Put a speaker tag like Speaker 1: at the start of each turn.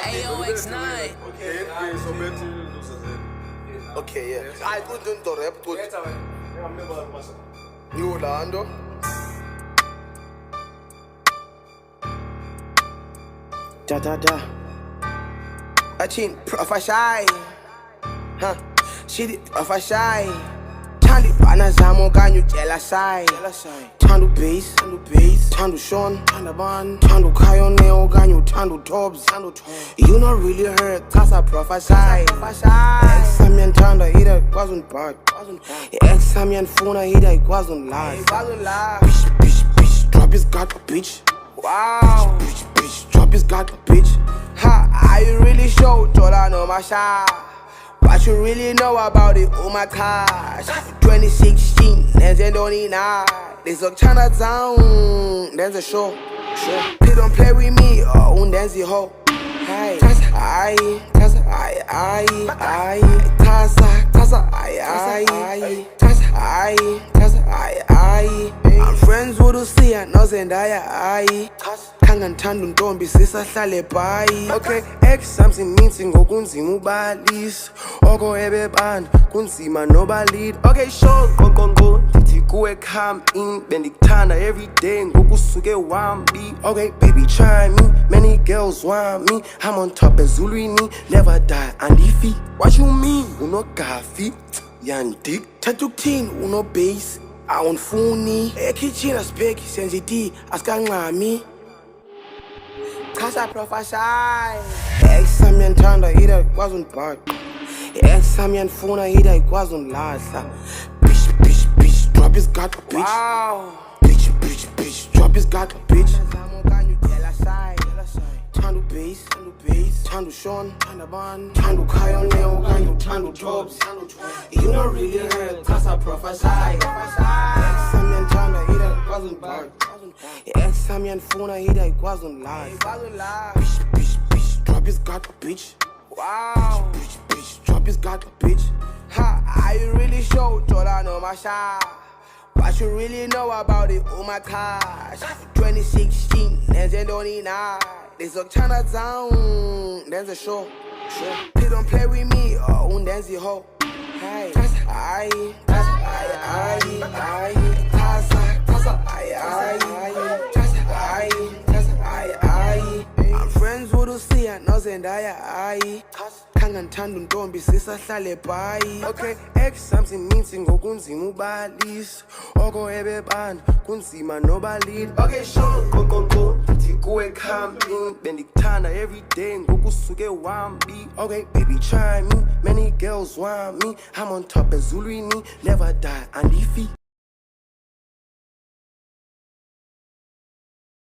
Speaker 1: AOX9.
Speaker 2: Okay, yeah. I couldn't do rap to you, Orlando. Da. I chin profa shy. Huh? She did profa shy. Tandi bana zamo kanyu jela shy. Tandu bass, Tandu Sean, Thandabani, Tandu Kayo Neo kanyu Tandu Tobs. You not really heard, cause I prophesy. Ex-Samian Tanda ida wasn't bad. Ex-Samian Funa ida wasn't live. Bitch, drop his god, bitch. Wow. Bitch, drop his god, bitch. Ha, are you really sure? Told I know my shot. What you really know about it? Oh my gosh. 2016, and then don't need night. This look Chinatown, there's a show. They don't play with me, oh, dance the hoe. I'm friends with Usi and Nozendaya. Kangantandu ntombi sisahlale bhayi. Okay, ex-something meeting ngokunzima ubalisa. Oko ebebanda kunzima noba lead. Okay, sure, konkonko ndithi kuwe come in. Bendikuthanda every day ngokusuke wambi. Okay, baby try me, many girls want me. I'm on top ezulwini, never die andifi. What you mean? Uno gaffi, yandik. Thatha ukuthini uno b8se, awunifuni. Ekitchen asibheki senzithi asikancami. Cause I prophesy. Ex-Samian Tanda ida wasn't bad. Ex-Samian Funa ida wasn't lahla. Bitch, drop his god, bitch. Wow. Bitch, drop his god, bitch. Tandu bass, Tandu Sean, Thandabani, Tandu Kayo Neo kanyu Tandu Tobs. You not really heard, cause I prophesy. Ex-Samian Tanda ida wasn't bad. Ex-Samian Funa ida wasn't live. Bitch, drop his god, bitch. Wow. Bitch, drop his god, bitch. Ha, are you really sure? Told I know my shot. What you really know about it? Oh my gosh. 2016, and then don't need night. This look Chinatown, there's a show. They don't play with me, oh, dance the hoe. I'm friends with Usi and Nozendaya. Kangantandu ntombi sisahlale bhayi. Okay, ex-something meeting ngokunzima ubalisa. Oko ebebanda kunzima noba lead. Okay, sure, konkonko ndithi kuwe come in. Bendikuthanda every day ngokusuke wambi. Okay, baby try me, many girls want me. I'm on top ezulwini, never die andifi.